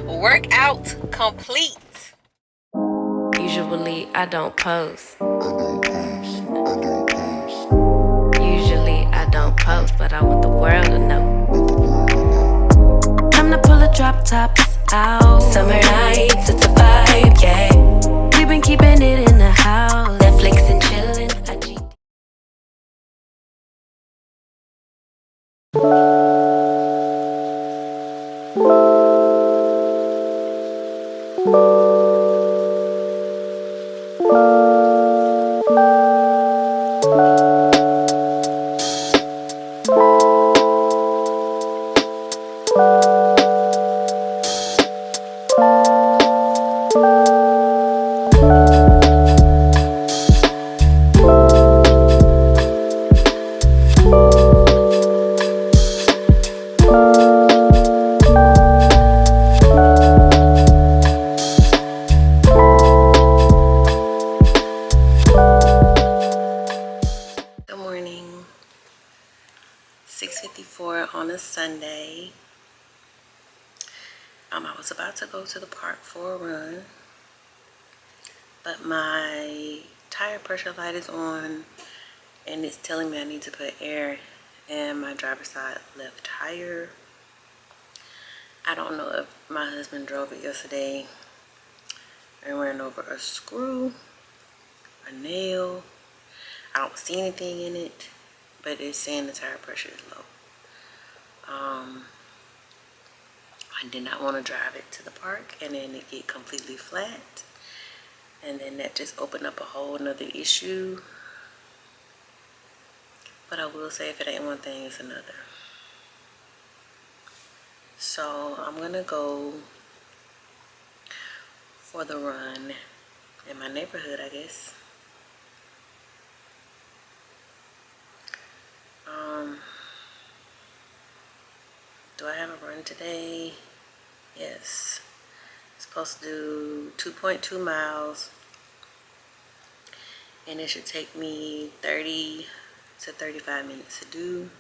Workout complete. Usually I don't post. Usually I don't post, but I want the world to know. Time to pull a drop tops out. Summer nights, it's a vibe, yeah. We've been keeping it in the house. Netflix and chillin'. Good morning. 6:54 on a Sunday. I was about to go to the park for a run, but my tire pressure light is on and it's telling me I need to put air in my driver's side left tire. I don't know if my husband drove it yesterday and ran over a screw, a nail. I don't see anything in it, but it's saying the tire pressure is low. I did not want to drive it to the park and then it get completely flat, and then that just opened up a whole nother issue. But I will say, if it ain't one thing, it's another. So I'm gonna go for the run in my neighborhood, I guess. Do I have a run today? Yes. Supposed to do 2.2 miles, and it should take me 30 to 35 minutes to do.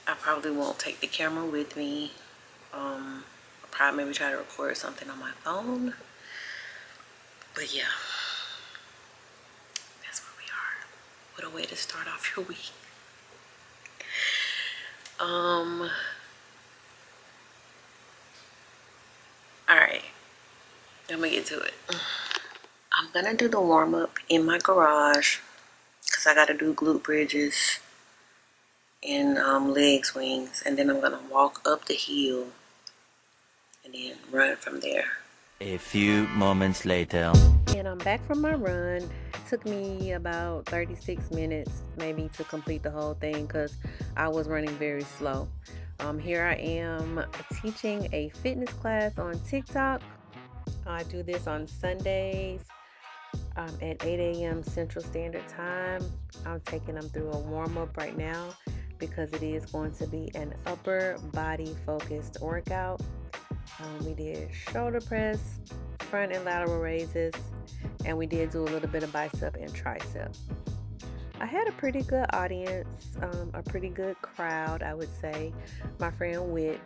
I probably won't take the camera with me. I'll probably maybe try to record something on my phone. But yeah, that's where we are. What a way to start off your week. Alright, I'm gonna get to it. I'm gonna do the warm-up in my garage because I gotta do glute bridges and leg swings, and then I'm gonna walk up the hill and then run from there. A few moments later. And I'm back from my run. It took me about 36 minutes maybe to complete the whole thing because I was running very slow. Here I am teaching a fitness class on TikTok. I do this on Sundays at 8 a.m. Central Standard Time. I'm taking them through a warm-up right now because it is going to be an upper body focused workout. We did shoulder press, front and lateral raises, and we did do a little bit of bicep and tricep. I had a pretty good audience, a pretty good crowd, I would say. My friend Whit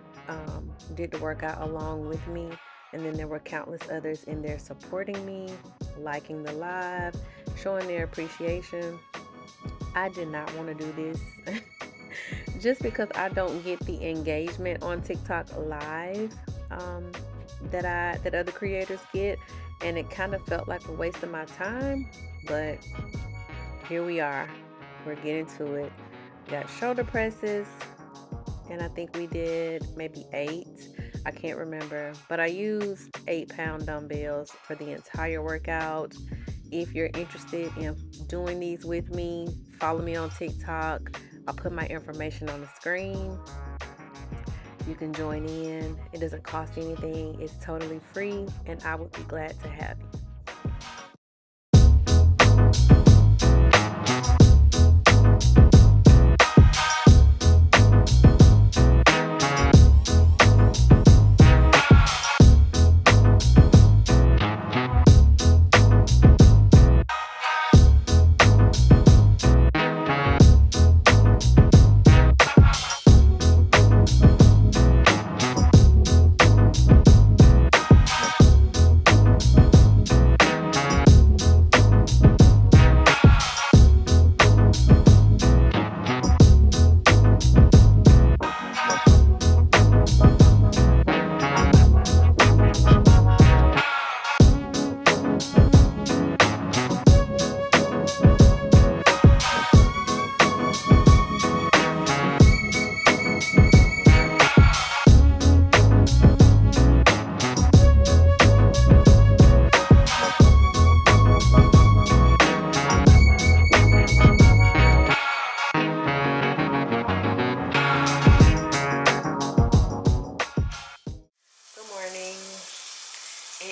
did the workout along with me, and then there were countless others in there supporting me, liking the live, showing their appreciation. I did not want to do this just because I don't get the engagement on TikTok live that other creators get, and it kind of felt like a waste of my time. But here we are, we're getting to it. We got shoulder presses, and I think we did maybe 8, I can't remember, but I used 8-pound dumbbells for the entire workout. If you're interested in doing these with me, follow me on TikTok. I'll put my information on the screen. You can join in. It doesn't cost anything. It's totally free, and I would be glad to have you.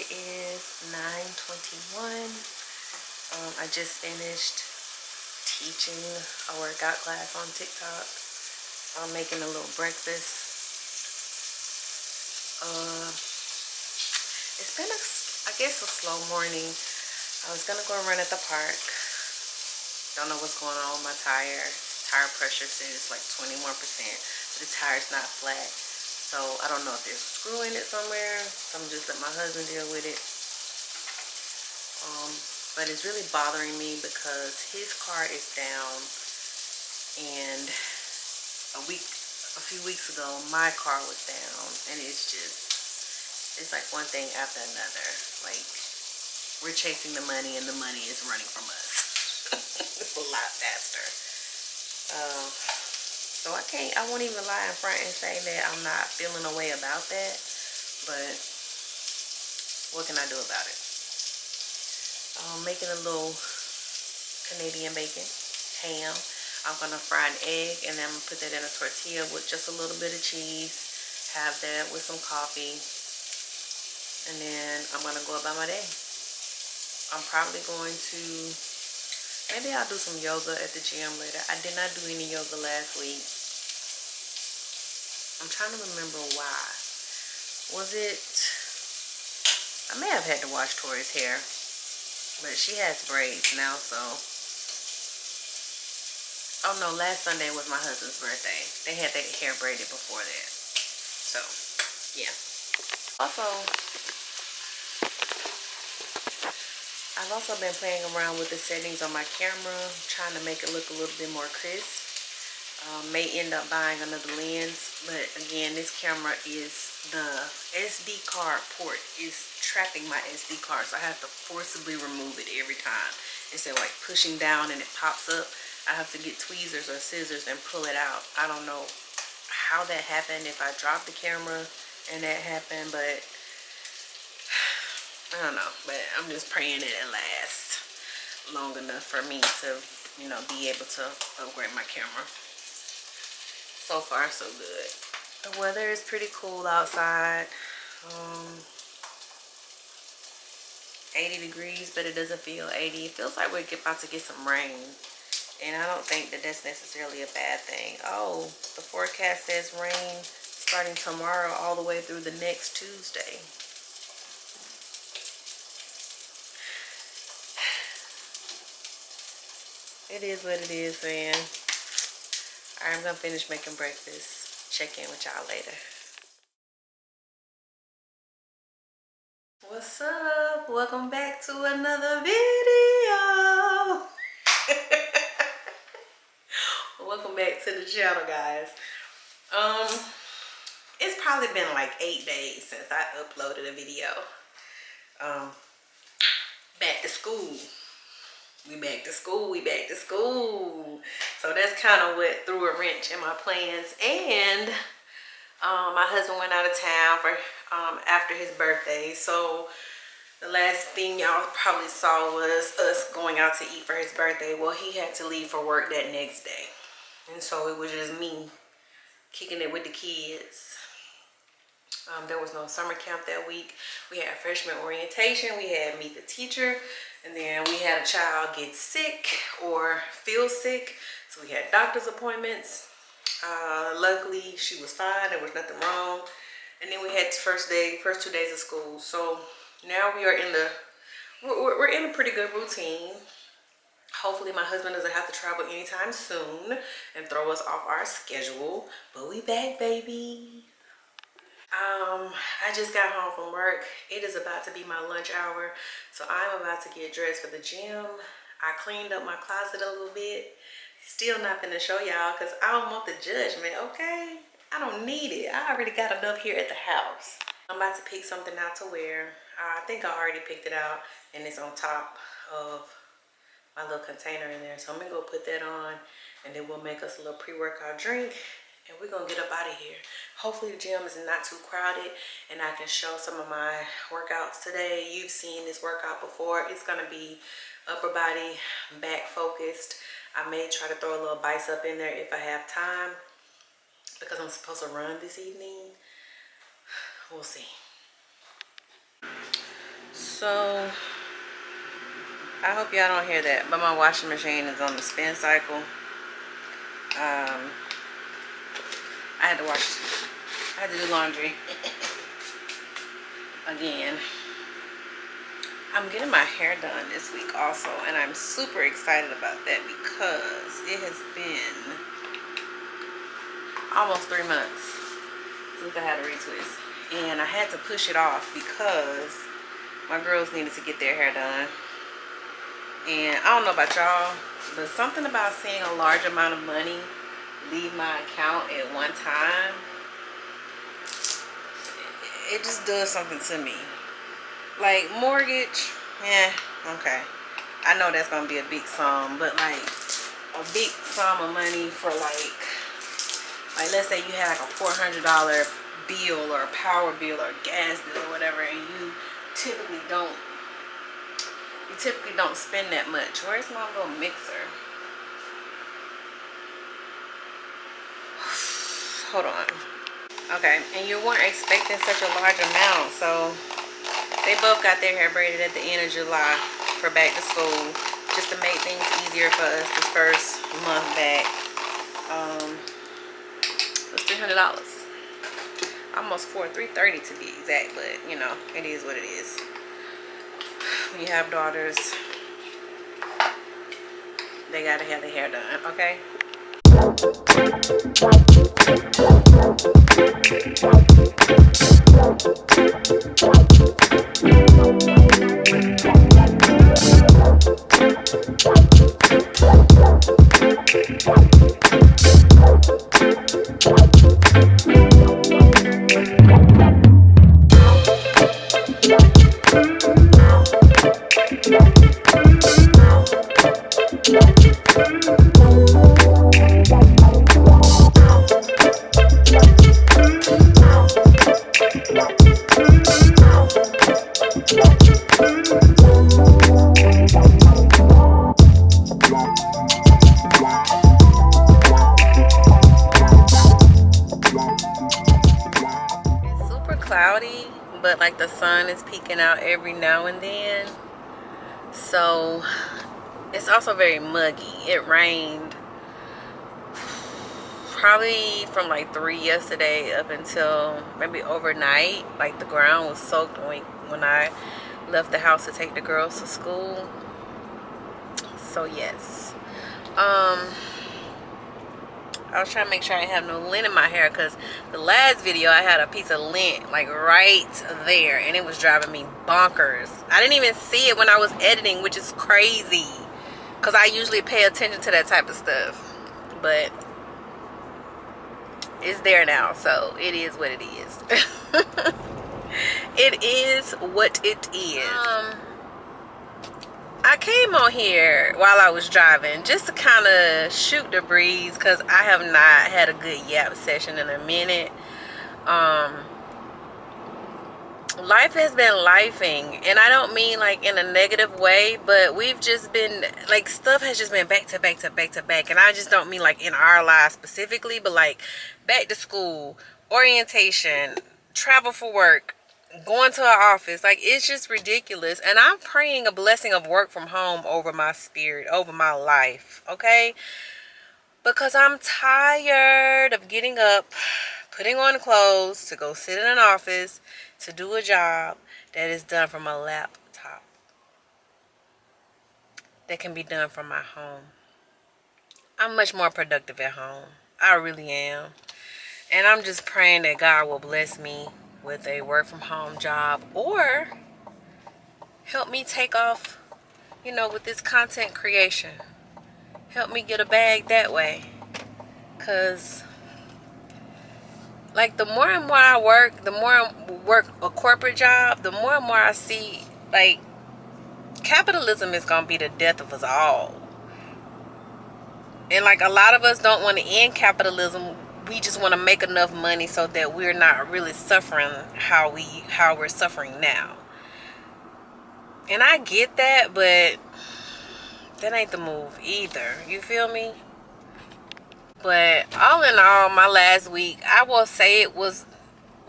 It is 9:21. I just finished teaching a workout class on TikTok. I'm making a little breakfast. It's been I guess a slow morning. I was gonna go run at the park. Don't know what's going on with my tire. Tire pressure says it's like 20 more percent, but the tire's not flat. So I don't know if there's a screw in it somewhere. So I'm just let my husband deal with it. But it's really bothering me because his car is down, and a few weeks ago, my car was down, and it's like one thing after another. Like, we're chasing the money, and the money is running from us. It's a lot faster. So I won't even lie in front and say that I'm not feeling a way about that, but what can I do about it? I'm making a little Canadian bacon, ham. I'm gonna fry an egg, and then I'm gonna put that in a tortilla with just a little bit of cheese. Have that with some coffee, and then I'm gonna go about my day. I'm probably going to, maybe I'll do some yoga at the gym later. I did not do any yoga last week. I'm trying to remember why. Was it, I may have had to wash Tori's hair, but she has braids now, so. Oh no, last Sunday was my husband's birthday. They had their hair braided before that. So, yeah. Also, I've also been playing around with the settings on my camera, trying to make it look a little bit more crisp. May end up buying another lens, but again, this camera the SD card port is trapping my SD card, so I have to forcibly remove it every time. Instead of like pushing down and it pops up, I have to get tweezers or scissors and pull it out. I don't know how that happened, if I dropped the camera and that happened, but I don't know. But I'm just praying it lasts long enough for me to, be able to upgrade my camera. So far, so good. The weather is pretty cool outside. 80 degrees, but it doesn't feel 80. It feels like we're about to get some rain. And I don't think that that's necessarily a bad thing. Oh, the forecast says rain starting tomorrow all the way through the next Tuesday. It is what it is, man. Alright, I'm gonna finish making breakfast. Check in with y'all later. What's up? Welcome back to another video. Welcome back to the channel, guys. It's probably been like 8 days since I uploaded a video. Back to school. We back to school. We back to school. So that's kind of what threw a wrench in my plans. And my husband went out of town for after his birthday. So the last thing y'all probably saw was us going out to eat for his birthday. Well, he had to leave for work that next day. And so it was just me kicking it with the kids. There was no summer camp that week. We had freshman orientation. We had meet the teacher. And then we had a child get sick or feel sick. So we had doctor's appointments. Luckily, she was fine. There was nothing wrong. And then we had first 2 days of school. So now we are we're in a pretty good routine. Hopefully my husband doesn't have to travel anytime soon and throw us off our schedule. But we back, baby. I just got home from work. It is about to be my lunch hour. So I'm about to get dressed for the gym. I cleaned up my closet a little bit. Still not gonna show y'all because I don't want the judgment, okay? I don't need it. I already got enough here at the house. I'm about to pick something out to wear. I think I already picked it out and it's on top of my little container in there. So I'm gonna go put that on and then we'll make us a little pre-workout drink and we're gonna get up out of here. Hopefully the gym is not too crowded and I can show some of my workouts today. You've seen this workout before. It's gonna be upper body, back focused. I may try to throw a little bicep in there if I have time because I'm supposed to run this evening. We'll see. So I hope y'all don't hear that, but my washing machine is on the spin cycle. I had to wash, I had to do laundry again. I'm getting my hair done this week also, and I'm super excited about that because it has been almost 3 months since I had a retwist, and I had to push it off because my girls needed to get their hair done. And I don't know about y'all, but something about seeing a large amount of money leave my account at one time, it just does something to me. Like mortgage, okay. I know that's gonna be a big sum, but like a big sum of money for like let's say you had like a $400 bill or a power bill or a gas bill or whatever, and you typically don't spend that much. Where's my little mixer? Hold on. Okay, and you weren't expecting such a large amount, so they both got their hair braided at the end of July for back to school, just to make things easier for us this first month back. It was $300, almost $330 to be exact, but you know, it is what it is. When you have daughters, they gotta have their hair done, okay? Cloudy, but like the sun is peeking out every now and then, so it's also very muggy. It rained probably from like 3 yesterday up until maybe overnight. Like the ground was soaked when I left the house to take the girls to school. So yes, I was trying to make sure I didn't have no lint in my hair, because the last video I had a piece of lint like right there and it was driving me bonkers. I didn't even see it when I was editing, which is crazy because I usually pay attention to that type of stuff, but it's there now, so it is what it is. It is what it is. I came on here while I was driving just to kind of shoot the breeze, because I have not had a good yap session in a minute. Life has been lifing, and I don't mean like in a negative way, but we've just been like, stuff has just been back to back to back to back, and I just don't mean like in our lives specifically, but like back to school, orientation, travel for work, going to our office. Like, it's just ridiculous, and I'm praying a blessing of work from home over my spirit, over my life, okay? Because I'm tired of getting up, putting on clothes to go sit in an office to do a job that is done from a laptop, that can be done from my home. I'm much more productive at home. I really am. And I'm just praying that God will bless me with a work from home job, or help me take off, you know, with this content creation. Help me get a bag that way. Cause like the more and more I work, the more I work a corporate job, the more and more I see like capitalism is gonna be the death of us all. And like a lot of us don't want to end capitalism. We just want to make enough money so that we're not really suffering how we're suffering now. And I get that, but that ain't the move either. You feel me? But all in all, my last week, I will say it was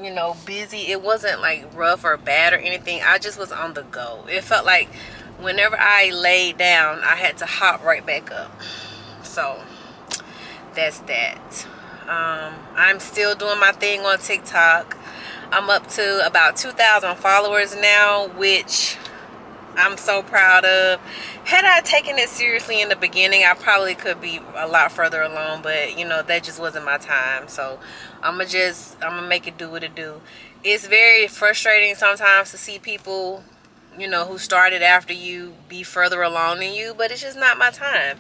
you know, busy. It wasn't like rough or bad or anything. I just was on the go. It felt like whenever I laid down, I had to hop right back up. So that's that. I'm still doing my thing on TikTok. I'm up to about 2,000 followers now, which I'm so proud of. Had I taken it seriously in the beginning, I probably could be a lot further along, but you know, that just wasn't my time. So I'm gonna make it do what it do. It's very frustrating sometimes to see people, you know, who started after you be further along than you, but it's just not my time.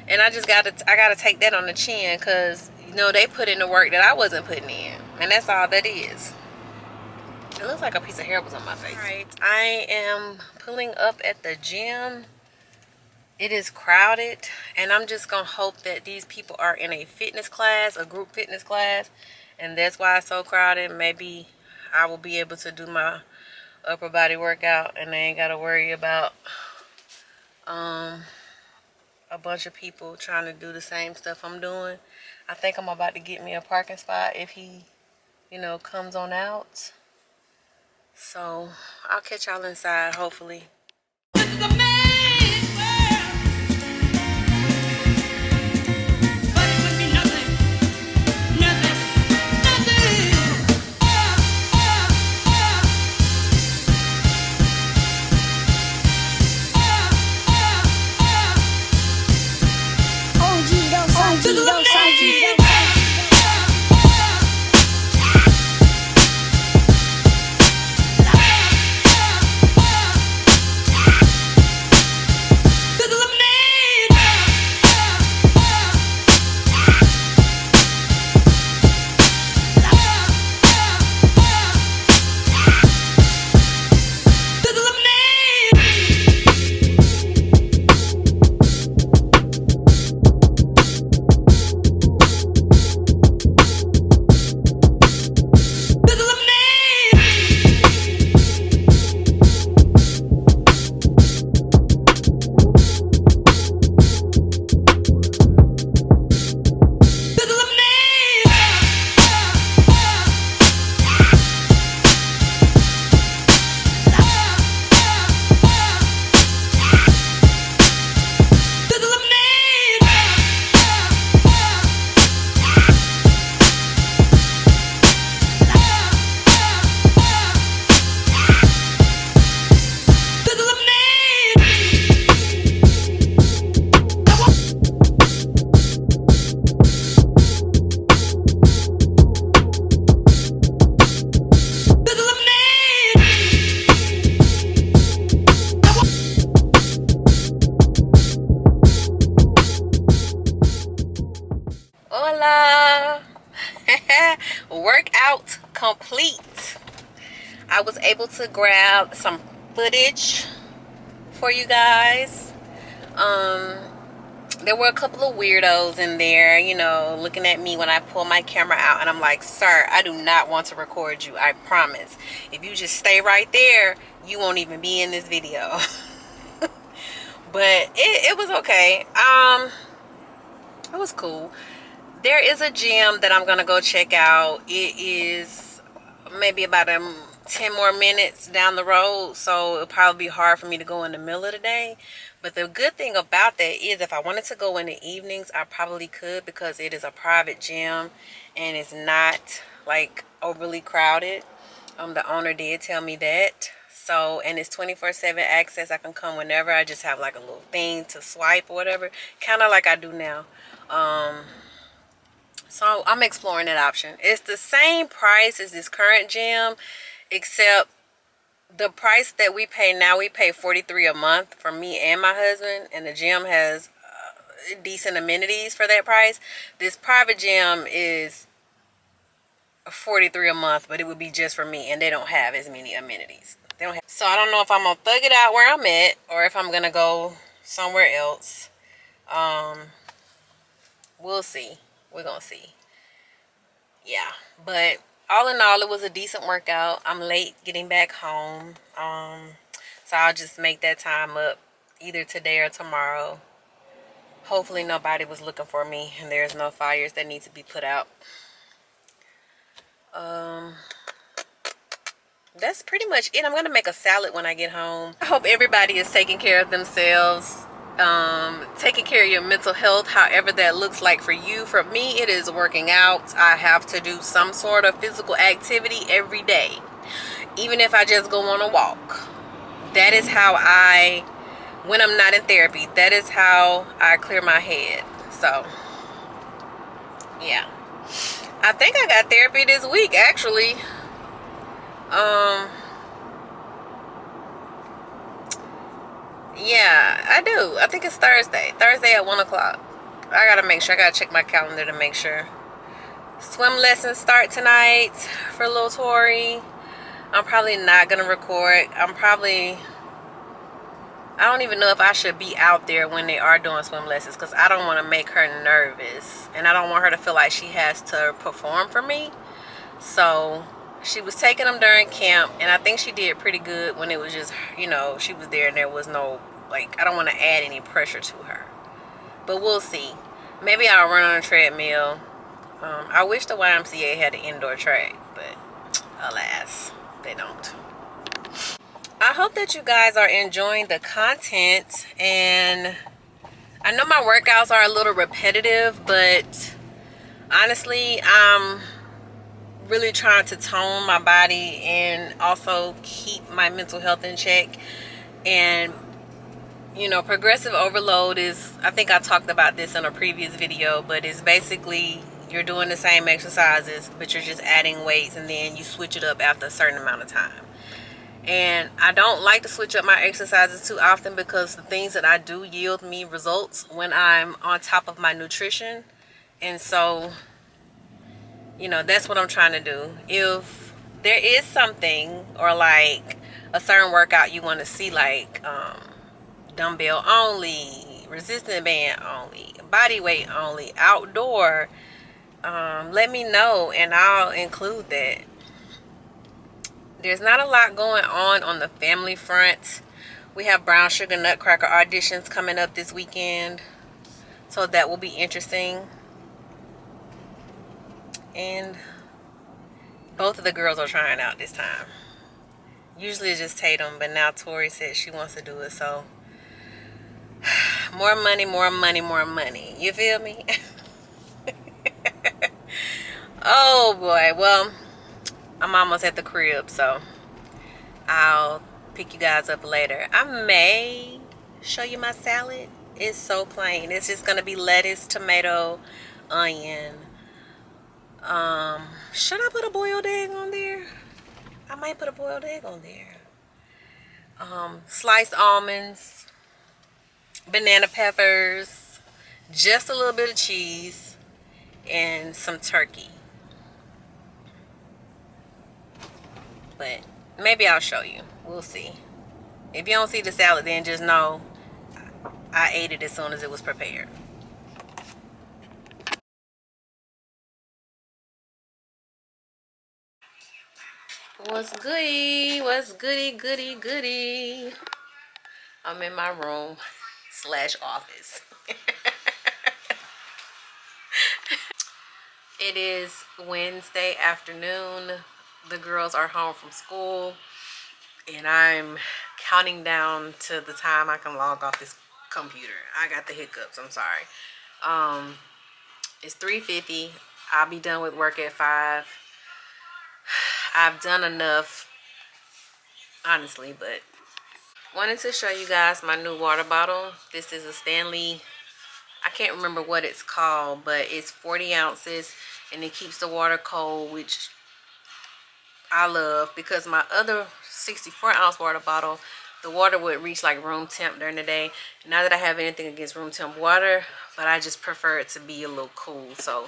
And I gotta take that on the chin, because you know, they put in the work that I wasn't putting in, and that's all that is. It looks like a piece of hair was on my face. All right, I am pulling up at the gym. It is crowded, and I'm just gonna hope that these people are in a fitness class, a group fitness class, and that's why it's so crowded. Maybe I will be able to do my upper body workout, and I ain't gotta worry about a bunch of people trying to do the same stuff I'm doing. I think I'm about to get me a parking spot if he, you know, comes on out. So I'll catch y'all inside, hopefully. Hola! Workout complete. I was able to grab some footage for you guys. There were a couple of weirdos in there, you know, looking at me when I pull my camera out, and I'm like, sir, I do not want to record you, I promise. If you just stay right there, you won't even be in this video. But it was okay. It was cool. There is a gym that I'm gonna go check out. It is maybe about 10 more minutes down the road, so it'll probably be hard for me to go in the middle of the day. But the good thing about that is if I wanted to go in the evenings, I probably could, because it is a private gym and it's not like overly crowded. The owner did tell me that. So, and it's 24/7 access. I can come whenever. I just have like a little thing to swipe or whatever, kind of like I do now. So I'm exploring that option. It's the same price as this current gym, except the price that we pay now, we pay $43 a month for me and my husband, and the gym has decent amenities for that price. This private gym is $43 a month, but it would be just for me, and they don't have as many amenities. They don't have. So I don't know if I'm gonna thug it out where I'm at, or if I'm gonna go somewhere else. We'll see. We're gonna see. Yeah, but all in all, it was a decent workout. I'm late getting back home, so I'll just make that time up either today or tomorrow. Hopefully nobody was looking for me and there's no fires that need to be put out. that's pretty much it. I'm gonna make a salad when I get home. I hope everybody is taking care of themselves, taking care of your mental health, however that looks like for you. For me, it is working out. I have to do some sort of physical activity every day, even if I just go on a walk. That is how I, when I'm not in therapy, that is how I clear my head. So yeah, I think I got therapy this week actually. Yeah, I do. I think it's Thursday. Thursday at 1 o'clock. I gotta make sure. I gotta check my calendar to make sure. Swim lessons start tonight for little Tori. I'm probably not gonna record. I don't even know if I should be out there when they are doing swim lessons because I don't want to make her nervous. And I don't want her to feel like she has to perform for me. So she was taking them during camp, and I think she did pretty good when it was just, she was there and there was no, like, I don't want to add any pressure to her. But we'll see. Maybe I'll run on a treadmill. I wish the YMCA had an indoor track, but alas, they don't. I hope that you guys are enjoying the content, and I know my workouts are a little repetitive, but honestly, I'm really trying to tone my body and also keep my mental health in check. And progressive overload is, I think I talked about this in a previous video, but it's basically you're doing the same exercises, but you're just adding weights, and then you switch it up after a certain amount of time. And I don't like to switch up my exercises too often because the things that I do yield me results when I'm on top of my nutrition. And so, that's what I'm trying to do. If there is something or like a certain workout you want to see, like dumbbell only, resistance band only, body weight only, outdoor, let me know and I'll include that. There's not a lot going on the family front. We have brown sugar nutcracker auditions coming up this weekend, so that will be interesting. And both of the girls are trying out this time. Usually it's just Tatum, but now Tori said she wants to do it, so more money, more money, more money. You feel me? Oh boy. Well, I'm almost at the crib, so I'll pick you guys up later. I may show you my salad. It's so plain. It's just gonna be lettuce, tomato, onion. Should I put a boiled egg on there? I might put a boiled egg on there. Sliced almonds, banana peppers, just a little bit of cheese, and some turkey. But maybe I'll show you. We'll see. If you don't see the salad, then just know I ate it as soon as it was prepared. What's goody? What's goody, goody, goody? I'm in my room / office. It is Wednesday afternoon. The girls are home from school, and I'm counting down to the time I can log off this computer. I got the hiccups. I'm sorry. It's 3:50. I'll be done with work at 5. I've done enough, honestly, but wanted to show you guys my new water bottle. This is a Stanley, I can't remember what it's called, but it's 40 ounces and it keeps the water cold, which I love, because my other 64-ounce water bottle, the water would reach like room temp during the day. Not that I have anything against room temp water, but I just prefer it to be a little cool. So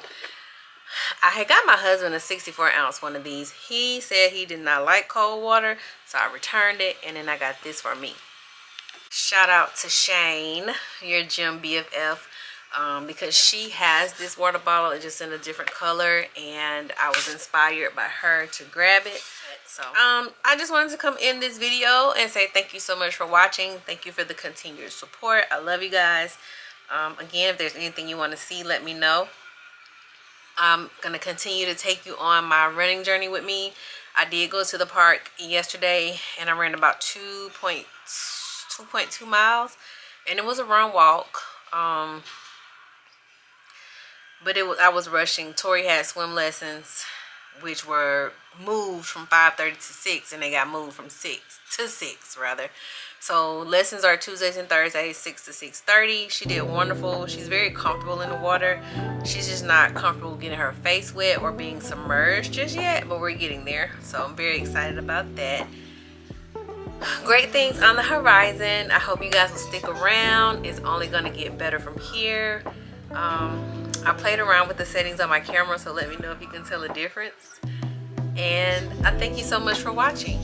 I had got my husband a 64-ounce one of these. He said he did not like cold water, so I returned it, and then I got this for me. Shout out to Shane, your gym BFF, because she has this water bottle. It's just in a different color, and I was inspired by her to grab it. So I just wanted to come in this video and say thank you so much for watching. Thank you for the continued support. I love you guys. Again, if there's anything you want to see, let me know. I'm going to continue to take you on my running journey with me. I did go to the park yesterday and I ran about 2.2 miles, and it was a run walk. But I was rushing. Tori had swim lessons, which were moved from 5:30 to 6, and they got moved from 6 to 6 rather. So lessons are Tuesdays and Thursdays, 6 to 6:30. She did wonderful. She's very comfortable in the water. She's just not comfortable getting her face wet or being submerged just yet, but we're getting there. So I'm very excited about that. Great things on the horizon. I hope you guys will stick around. It's only going to get better from here. I played around with the settings on my camera, so let me know if you can tell a difference. And I thank you so much for watching.